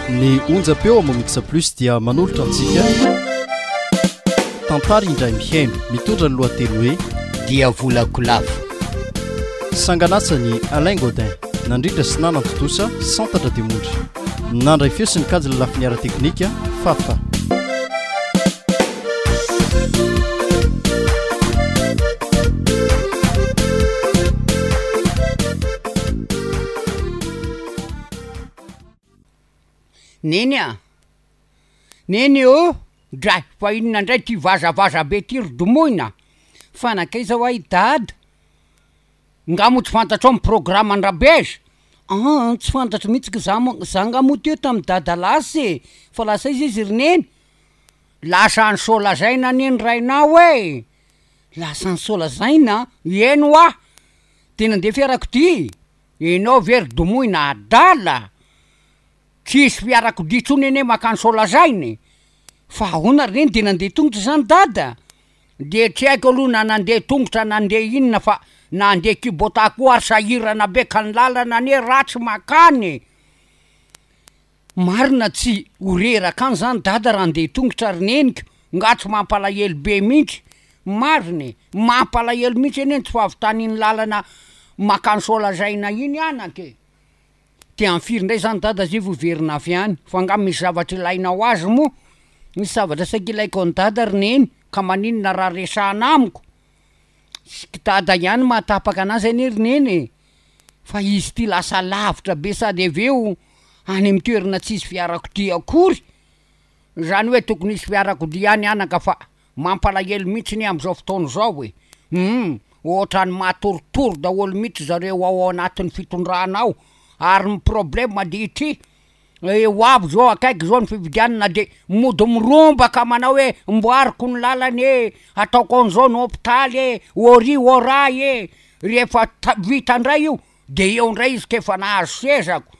ny onja-peo amamiksa plus dia manolotra antsika tantara indray mihaino mitondra ny lohateny hoe dia volakolavo. sanganasany Alain Godin nandrindra sy nanantotosa santatra demondry nandray feo sy nikajy ny lafiny ara teknika fafa neny a neny o dray fa inona ndray ty vazavaza be ty ry domoina fanakaiza ho ay dada ngamo tsy fantatro amin'ny programme andrabezy tsy fantatro mihitsy za ngamo teo tamin'ny dada lasy fa lasa izy roneny lasa ny solazaina neny rainao e lasa ny solazaina eno a tena ndeha fiarako ty enao very domoina adala tsisy fiarako ditsony ene makany solazainy fa ahoana reny de nandeha tongotra zany dada de tsy haiko aloha na nandeha tongotra nandeha inona fa nandeha kibota koa ary sahirana be ka ny lalana ane ratsy makany marina tsy horeraka any zany dada raha andeha tongotra roneniko nga tsy mampalahelo be mihitsy mariny mampalahelo mihitsy eny tsy fahavitanyny lalana makany solazaina iny anake te amfiry ndray zany dada zay voverina avy any fa nga misy zavatra ilainao azy mo misy zavatra saika ilaiko ny dada roneny ka maninona raha resahana amiko dada ihany mahatapaka anazy ane roneny fa izy ty lasa lavitra be sady aveo any amin'ny toerana tsisy fiarako ty akory zany hoe tokony isy fiarako dy any anaka fa mampalahelo mihitsy ny am'izao fotoana zao e ohatrany matoritory daholo mihitsy zareo ao anatin'ny fitondranao ary ny problème de ity ho avy zao akaiky zao ny fividianana de mody mirombaka manao hoe mboariko ny lalany e ataoko an'izao ny hôpitaly e ori oray e rehefa vita ndray io de eo ndray izy kefa nahazo sezako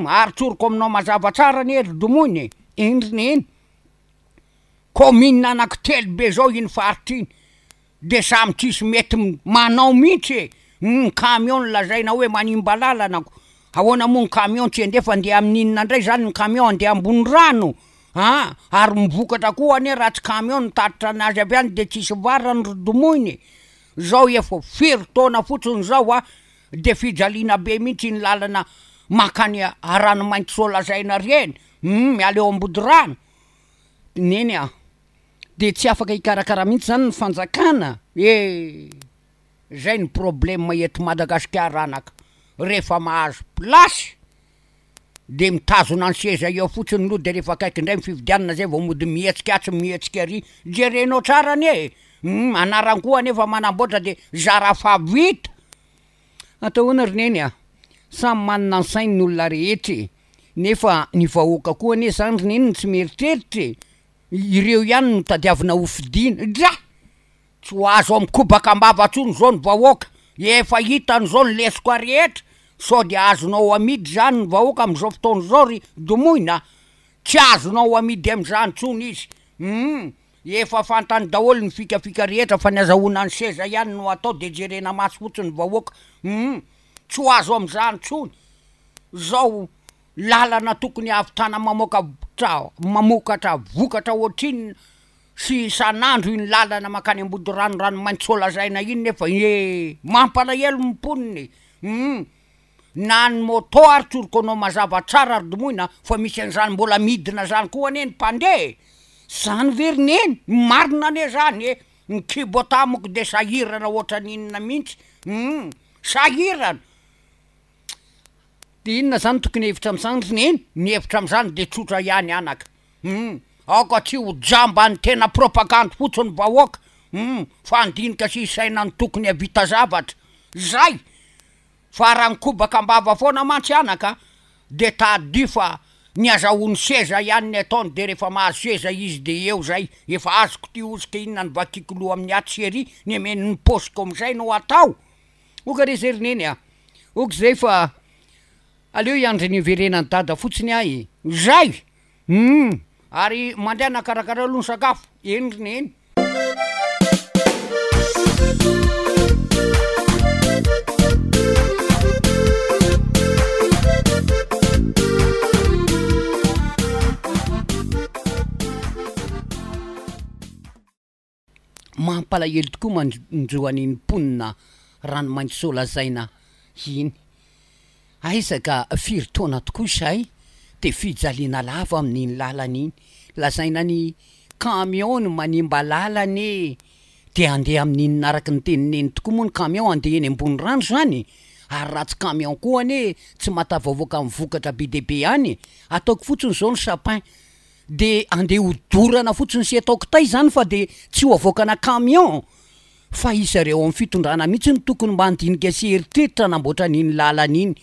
ary tsoriko aminao mazava tsara ny ery domoiny endrineny commune anankitelo be zao iny faritra iny de samy tsisy mety manao mihitsy camion lazaina hoe manimba lalanako ahoana moa ny camion tsy andefa andeha amin'inona ndray zany ny camion andeha ambony rano ary mivokatra koa ane raha tsy camion nitatitra anazy avy any de tsisy varany ry domoiny zao efa firy taona fotsiny zao de fijaliana be mihitsy ny lalana makany ranomainty solazaina reny miala eo ambody rano neny de tsy afaka hikarakara mihitsy zany ny fanjakana zay ny problème eto Madagasikara anaka rehefa mahazo plasy de mitazona ny seza eo fotsiny loha de rehefa akaiky indray mifividianana zay vao mody mihetsika atsy mihetsika ary jerenao tsara ane anarankoa anefa manamboatra de zara fa vita atahoana roneny samy manana ny sainy ny olona rehetry nefa ny vahoaka koa ane zany roneny tsy mieritreritry ireo ihany no tadiavina hofidina dra tsy ho azo amikobaka ambava tsony zao ny vahoaka efa hitany zao ny lesiko rehetra sao de azonao amidy zany ny vahoaka am'izao fotoana zao ry domoina tsy azonao amidy am'izany tsony izy efa fantany daholo ny fikafika rehetra fa niazahoana ny seza ihany no atao de jerena masy fotsiny vahoaka tsy ho azo am'izany tsony zao lalana tokony avitana mamokatra vokatra ohatriny sy isan'andro iny lalana makany ambody ranomainty solazaina iny nefa mampalahelo mimponiny na ny moto ary tsoriko anao mazava tsara ry domoina fa misy an'izany mbola midina zany koa ane ny mpandeha zany verineny marina ane zany ny kibota moko de sahirana ohatran'inona mihitsy sahirana de inona zany tokony hevitra am'izany roneny ny hevitra am'izany de tsotra ihany anaka aoka tsy ho jamba ny tena propagande fotsiny vahoaka fa andinika sy isaina ny tokony havita zavatra zay fa raha nikobaka ambava foana mantsy anaka de tadio fa niazahony seza ihany ny ataony de rehefa mahazo seza izy de eo zay efa azoko ty osika inona ny vakiko loha amin'ny aty sery ny ameny ny posiko am'izay no atao oka re zay roneny oka zay fa aleo iandry ny verenany dada fotsiny zay ary mandeha nakarakara aloha ny sakafo roneny palahelo tokoa manjoan'iny mponina ranomaintso solazaina iny. Aizaka firy taona tokoa zay de fijaliana lava amin'iny lalan'iny, lazaina ny camion no manimba lalany de andeha amin'iny naraky ny tenineny tokoa moa ny camion andeha eny ambony rano zany, ary raha tsy camion koa ane tsy matavavoaka amin'ny vokatra be deaibe any, ataoko fotsiny zao ny sapin de andeha hodorana fotsiny sy ataoko tay zany fa de tsy ho avoakana camion, fa izareo amin'ny fitondrana mihitsy ny tokony mba andinika sy heritreritra namboatra n'iny lalan'iny,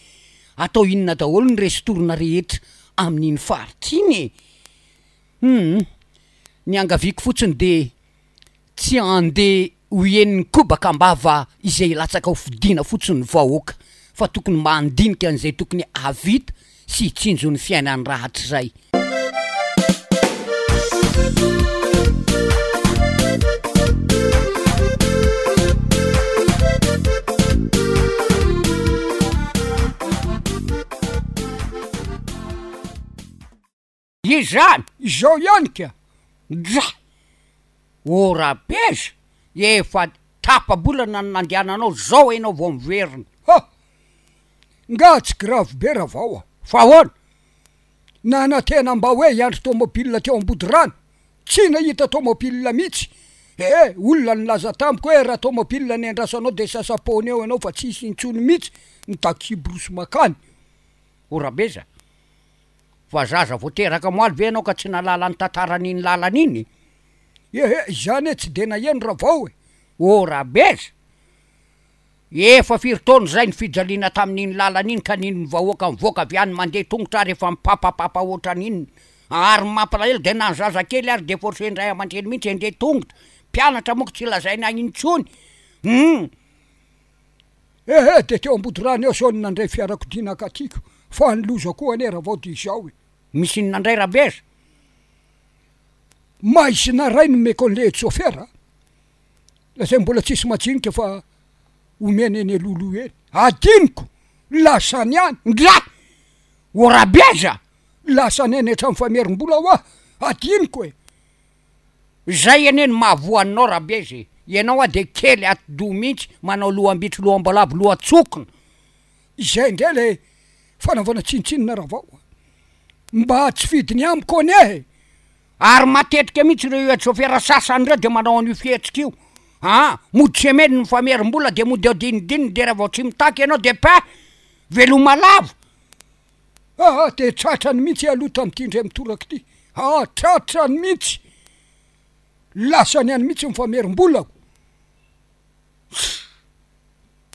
atao inona daholo ny restorona rehetra amin'iny faritra iny. Ny angaviako fotsiny de tsy andeha ho eniny kobaka mbava izay latsaka ho fidina fotsiny vahoaka, fa tokony mba andinika an'izay tokony avita sy hitsinjo ny fiainany rahatra zay. Izany, izao ihany ka. Dra! Ora-beza, efa tapa-bolana ny nandehananao zao enao vao miverina. Nga tsy grave be raha vao Fa hoana? Nanantena mba hoe hiandry tômôbilina teo ambody-rano, tsy nahita tômôbilina mihitsy. Olona nilaza tamiko hoe raha tômôbilina ny andrasanao de sasapony eo anao fa tsisy intsony mihitsy ny takibrosy makany. Ora-beza, fa zaza vao teraka moaly ve anao ka tsy nalala ny tantaran'iny lalan'iny? Zany tsy de naheno raha vao Ora-beza, efa firy taona zay ny fijaliana tamin'iny lalan'iny ka niny vahoaka mivoaka avy any mandeha tongotra rehefa mipapapapa ohatran'iny, ary mampalahelo de na ny zazakely ary de forcendray aman-dreny mihitsy andeha tongotra, mpianatra moa ko tsy lazaina intsony. De teo ambody-rano eo sao nandray fiarakodiana katiko, fa niloza koa ane raha vao de izao Misy nandray rabeza? Maisy naray ny mekonle chauffeur, lazay mbola tsisy majinika fa omeny eny lolo eny. Adiniko, lasany any. Ndra! Ora-beza! Lasany eny hatramin'ny famerim-bola hoa, adiniko Zay eneny mahavoanao rabeza, ianao de kely ati-do mihitsy, manao loha-ambitry, loha-ambalavo, loha-tsokona. Izay ndray le fanaovana tsinitsinina raha vao, mba tsy fidiny amiko ane. Ary matetika mihitsy reo chauffeur sasany reo de manao an'io fihetsika io. Mody semene ny famerim-bola de mody adinidininy de raha vao tsy mitaky ianao de veloma lavo. De tratrany mihitsy aloha tamin'ity ndray mitoraka ity. Tratrany mihitsy. Lasany any mihitsy mifamerim-bolako.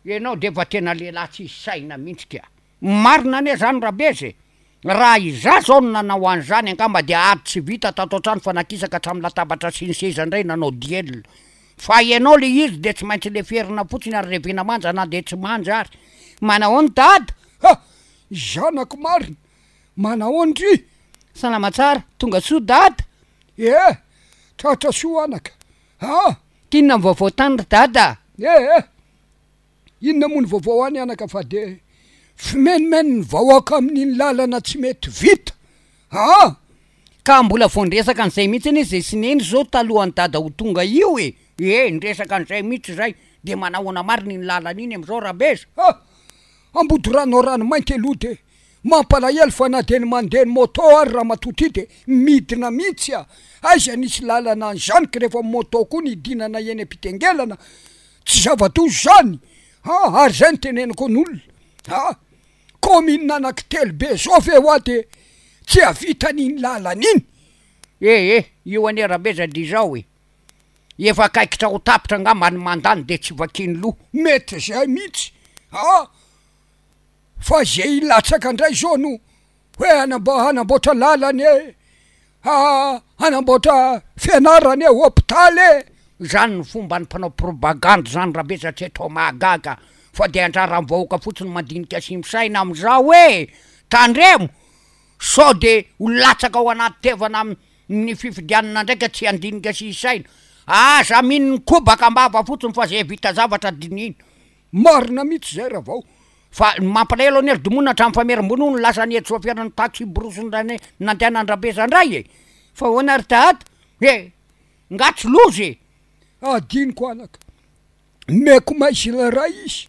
Ianao de va tena lehilahy tsy saina mihitsy ka. Marina ane zany rabeza. Raha iza zao no nanao an'izany angamba de ady tsy vita tato an-trano fa nakisaka hatramin'ny latabatra sy ny seza indray nanao dielina. Fa ianao le izy de tsy maintsy le ferina fotsiny ary revina manja na de tsy manja ary. Manahoany dada? Zanako marina, manahoany ry? Salama tsara, tonga soa dada? Tratra soa anaka. Tinona vaovao tany ry dada? Inona moa ny vaovao any anaka fa de fimenimeny ny vahoaka amin'iny lalana tsy mety vita. Ka mbola vao nresaka an'izay mihitsy ane zay sineny zao talohan'ny dada ho tonga io nresaka an'izay mihitsy zay, de manahoana marina iny lalan'iny am'izao rabeza. Ambody-rano rano mainty aloha de mampalahelo fa na de ny mandeha ny moto ary raha matoty de midina mihitsy aiza nisy lalana an'izanyka rehefa moto koa ny idinana eny am-pitengelana, tsy zava-dozo zany. Ary zay ny teneniko n'olona. Commune anankitelo be zao ve hoa de tsy havita n'iny lalan'iny. Io ane rabeza de zao efa kaikitra ho tapitra angamba ny mandany de tsy vakiny loha. Mety zay mihitsy. Fa zay ilatsaka ndray zao no hoe hanamboatra lalany hanamboatra fianarany hôpitaly Zany ny fomba ny mpanao propagande zany rabeza tsy atao mahagaga, fa de andrara ny vahoaka fotsiny mandinika sy misaina am'izao tandremo, sao de ho latsaka ao anaty tevana amin'ny fifidianana ndraika tsy andinika sy isaina. Aza mininy kobaka mbava fotsiny fa zay vita zavatra dininy. Marina mihitsy zay raha vao. Fa mampalahelo ane ry domonina hatramin'ny famerim-bola ny lasa ny chauffeur ny taxi brosony nandehanany rabeza ndray Fa hoana ry dada? Ngatsy lozy adiniko anaka meko maisy la ray izy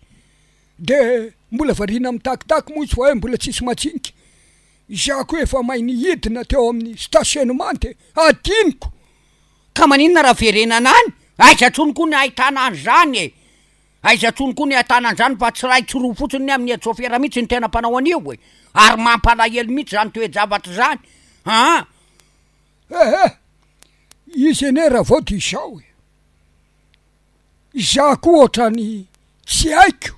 de mbola varina mitakitaky moitsy fa hoe mbola tsisy matsinika izako efa mahay nihidina teo amin'ny stationnement adiniko ka maninona raha verenanany aiza tsony koa ny ahitana an'izany e aiza tsony koa ny ahitana an'izany fa tsy raha itsoroa fotsiny amin'ny etsofera mihitsy ny tena mpanao an'io e ary mampalahelo mihitsy zany toe-javatra zany izy ene raha vao ty izao e za koa ohatrany tsy haiko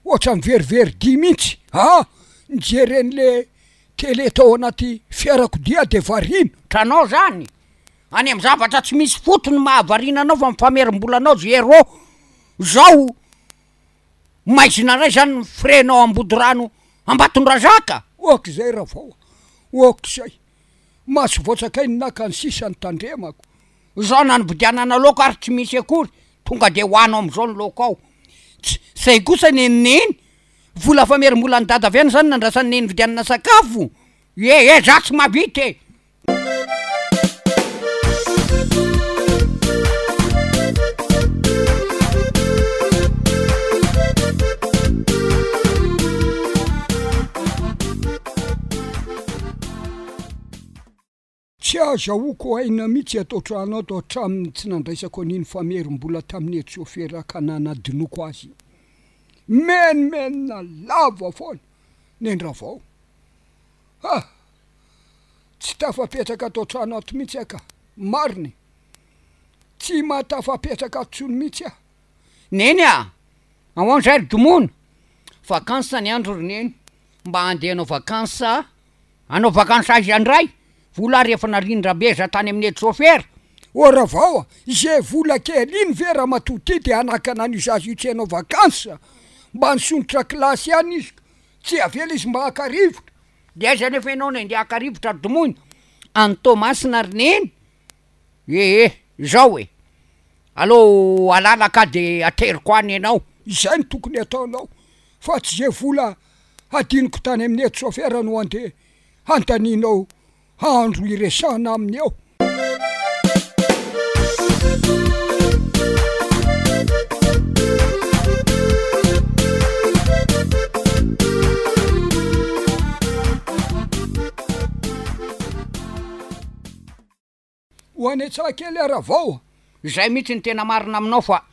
ohatrany verivery di mihitsy nijeren'le tele tao anaty fiarakodia de varina tranao zany any amy zavatra tsy misy fotony mahavarina anao fa mifamerim-bolanao zero zao maizina ray zany frenao ambody rano ambatondrazaka oka zay raha vao oka zay maso voatsakainy naka ny sisany tandremako zao nanovidianana loko ary tsy misy akory tonga de hoanao am'izao ny loko ao zay kosa nenineny vola famerim-bola ny dada avyany zany nandrasany neny vidianana sakafo za tsy mavita e tsy aza oko aina mihitsy ataotranao atao hatraminy tsy nandraisako aniny famerim-bola tamin'ny etsofera kanana dinoko azy menimenina lava foana nendra vao tsy tafapetraka ataotranao ato mihitsy aka mariny tsy mahatafapetraka atsony mihitsy neny ahoana zay ry domona vakansa ny andro roneny mba handeha anao vakansa anao vakansa azy andray vola rehefa narindra beza tany amin'ny etsofera ora vao izay vola kely iny vera matoty de anakana an'izy azy io tsy anao vakansa mba nisonitra klasy any izy tsy avela izy mba hakarivotra de aiza nefa ianao nende hakarivotra domony any Tomasina roneny zao e allo alalaka de ateriko any ianao izay ny tokony ataonao fa tsy zay vola adiniko tany amin'ny etsofera no ande antaninao andro iresana aminy eo ho any tsaka kely raha vao zay mihitsy ny tena marina aminao fa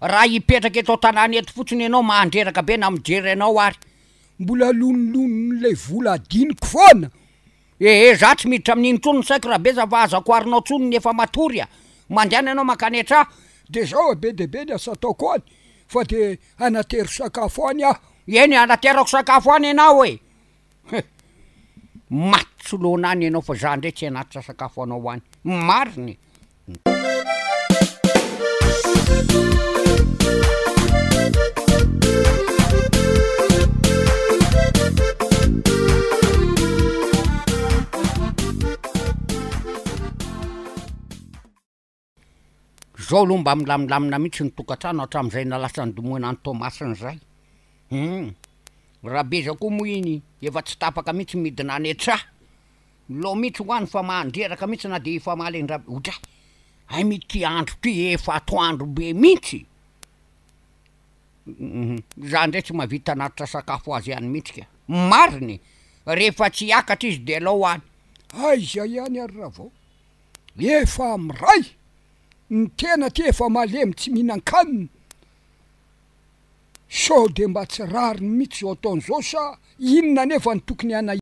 raha hipetraka eto tanàny eto fotsiny ianao mahandreraka be na mijery anao ary mbola lonilonon'le vola adiniko foana za tsy miditra amin'iny tsony saiko raha be za fa azako arinao tsony ny efa matory mandiana ianao makanetra de zao be de be ny asa ataoko any fa de anatero sakafo any eny anaterako sakafo any ianao e matsolona any ianao fa za ndray tsy anatitra sakafo anao any mariny zao aloha mba milamilamina mihitsy ny tokantrano hatram'izay nalasa ny domoina any Tomasina zay raha beza koa moa iny efa tsy tapaka mihitsy midina any etra lo mihitsy hoany fa mahandreraka mihitsy na de efa malendra otra ay mity andro ty efa atoandro be mihitsy za ndray tsy mahavita anatitra sakafo azy any mihitsy ka mariny rehefa tsy hiakatra izy de lao any aiza ihany ary raha vao efa amiray ny tena ty efa malemy tsy mihinan-kanina sao de mba tsy rariny mihitsy zao ataon'izao sa inona nefa ny tokony